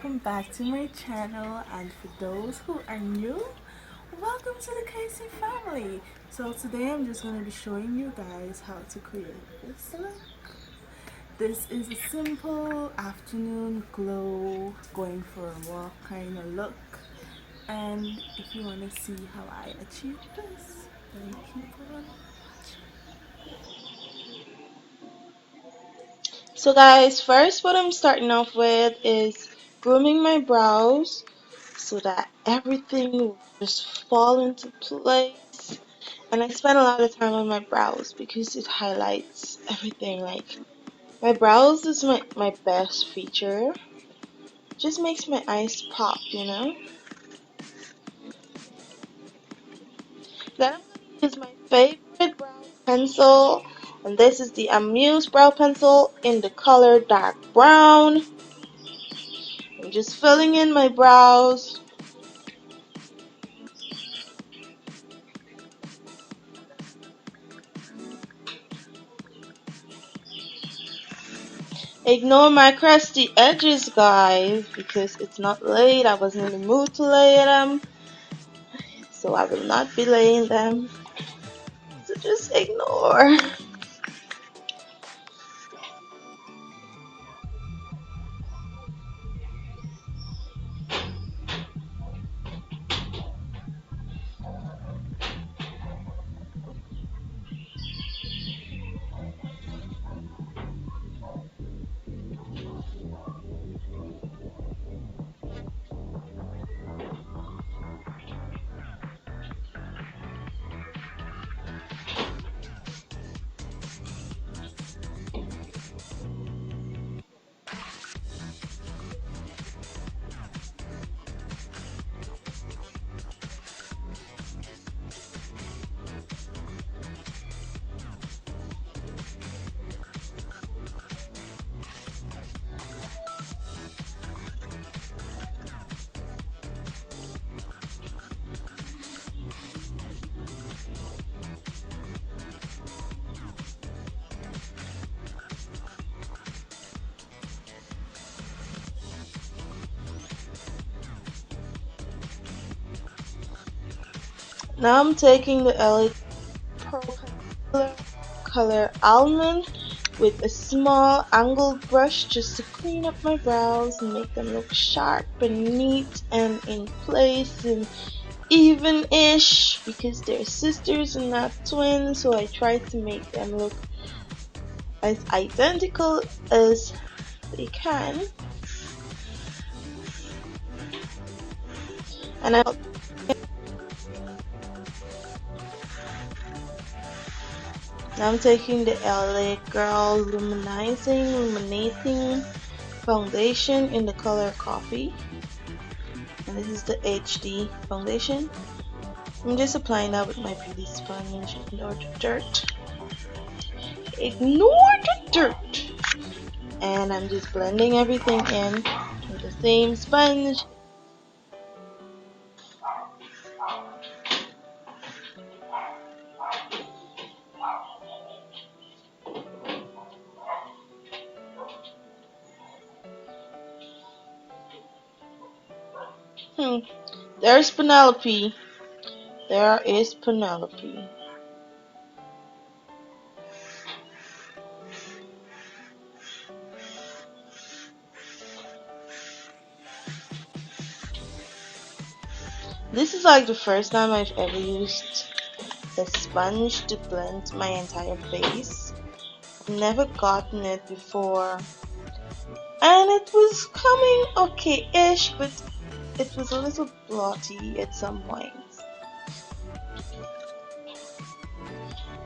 welcome back to my channel, and for those who are new, welcome to the Casey family. So today I'm just going to be showing you guys how to create this look. This is a simple afternoon glow, going for a walk kind of look, and if you want to see how I achieve this, then keep on So guys, first what I'm starting off with is grooming my brows so that everything will just fall into place. And I spend a lot of time on my brows because it highlights everything. Like my brows is my best feature. Just makes my eyes pop, you know. Then I'm gonna use my favorite brow pencil, and this is the Amuse brow pencil in the color dark brown. I'm just filling in my brows. Ignore my crusty edges, guys, because it's not laid. I wasn't in the mood to lay them, so I will not be laying them. So just ignore. Now I'm taking the LA Pearl Concealer color Almond with a small angled brush just to clean up my brows and make them look sharp and neat and in place and even-ish, because they're sisters and not twins, so I try to make them look as identical as they can. And I'm taking the LA Girl Illuminating Foundation in the color Coffee, and this is the HD foundation. I'm just applying that with my beauty sponge. Ignore the dirt. Ignore the dirt. And I'm just blending everything in with the same sponge. There's Penelope. There is Penelope. This is like the first time I've ever used a sponge to blend my entire face. I've never gotten it before. And it was coming okay-ish, but it was a little blotty at some points.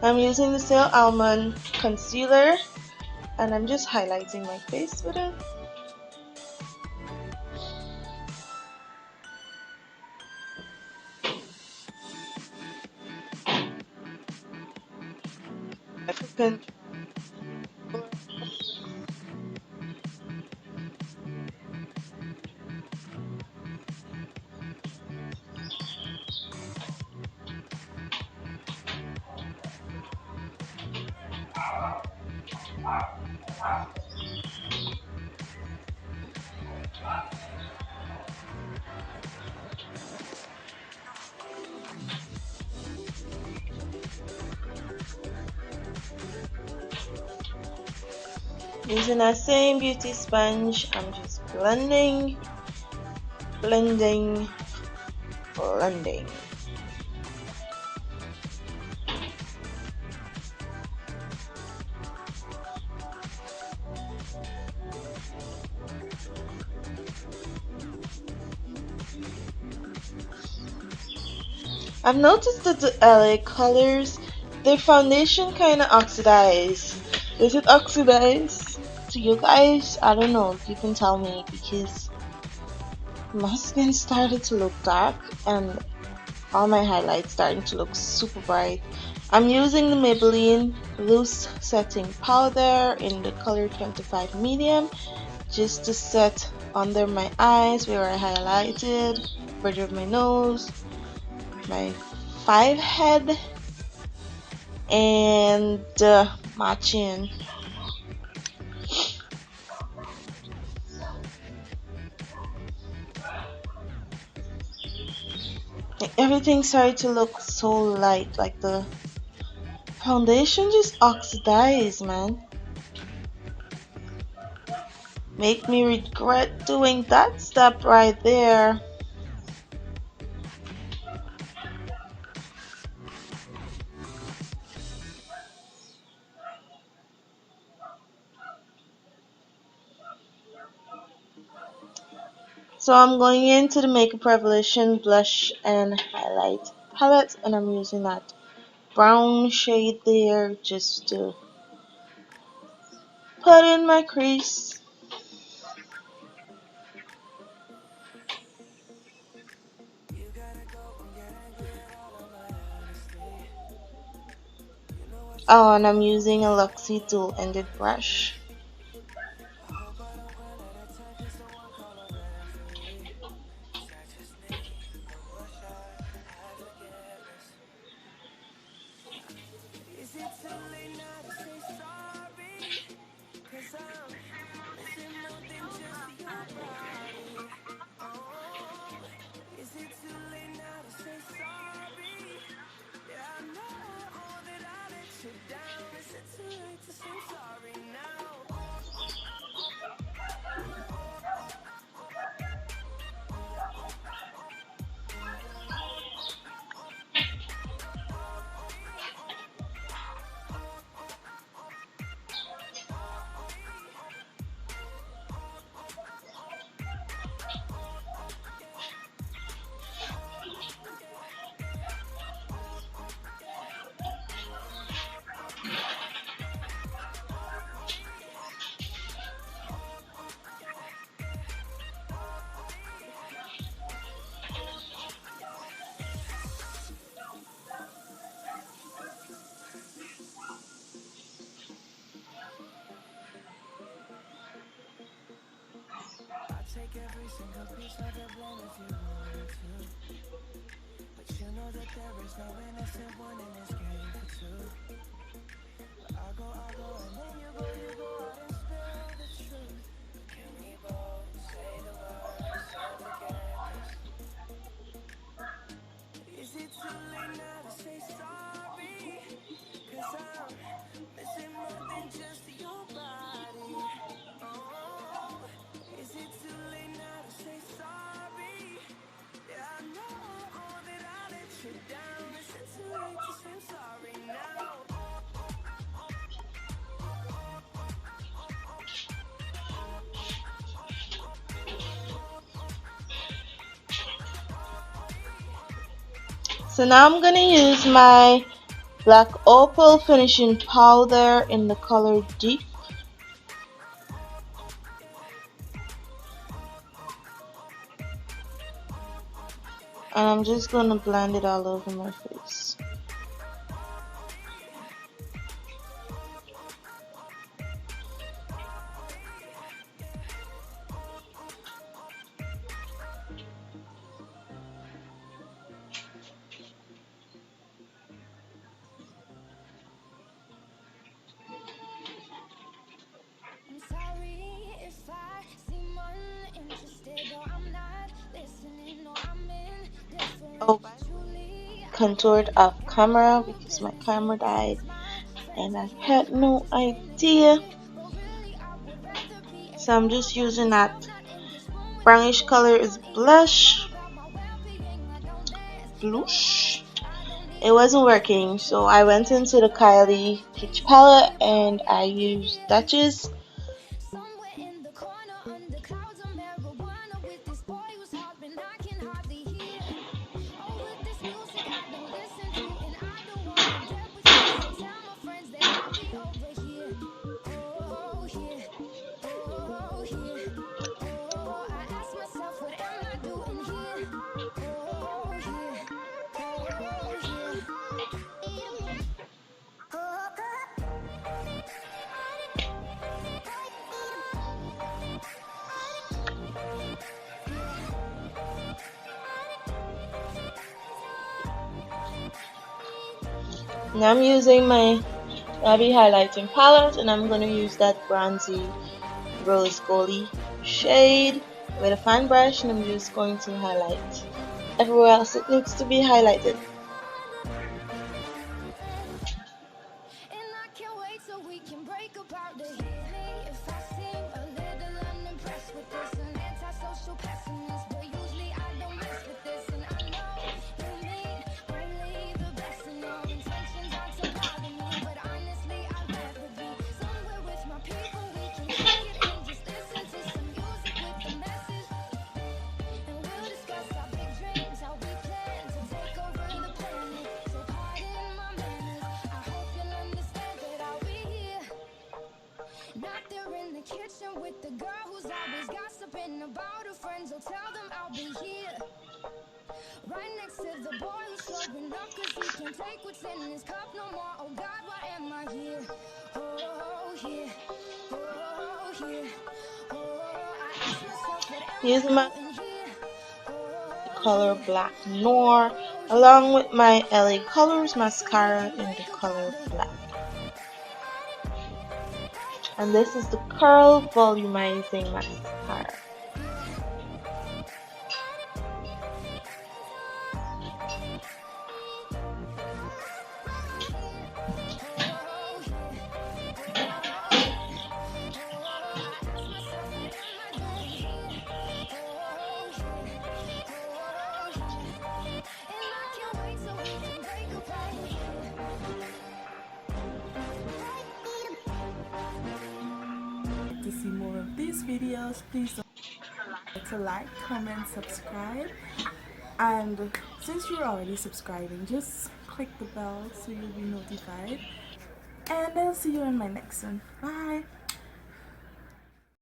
I'm using the Sail Almond concealer, and I'm just highlighting my face with it. Using that same beauty sponge, I'm just blending, blending, blending. I've noticed that the LA colors, their foundation kind of oxidize. Does it oxidize to you guys? I don't know. You can tell me because my skin started to look dark and all my highlights starting to look super bright. I'm using the Maybelline loose setting powder in the color 25 medium just to set under my eyes where I highlighted, bridge of my nose, my 5 head, and my chin. Like everything started to look so light, like the foundation just oxidized, man. Make me regret doing that step right there. So I'm going into the Makeup Revolution blush and highlight palette, and I'm using that brown shade there just to put in my crease. Oh, and I'm using a Luxie dual-ended brush. So now I'm gonna use my black opal finishing powder in the color Deep. And I'm just gonna blend it all over my face. Oh, contoured off camera because my camera died and I had no idea. So I'm just using that brownish color is blush. It wasn't working, so I went into the Kylie Peach palette and I used Duchess. Now I'm using my Glowy highlighting palette and I'm going to use that bronzy rose goldy shade with a fan brush, and I'm just going to highlight everywhere else it needs to be highlighted. Kitchen with the girl who's always gossiping about her friends. I'll tell them I'll be here, right next to the boy who's showing up, cause he can't take what's in his cup no more. Oh God, why am I here? Oh here, oh here, oh I ask myself what am I doing here? Color Black Noir, along with my LA Colors mascara in the color black. And this is the Curl Volumizing Mascara. To see more of these videos, please don't forget to like, comment, subscribe, and since you're already subscribing, just click the bell so you'll be notified, and I'll see you in my next one. Bye.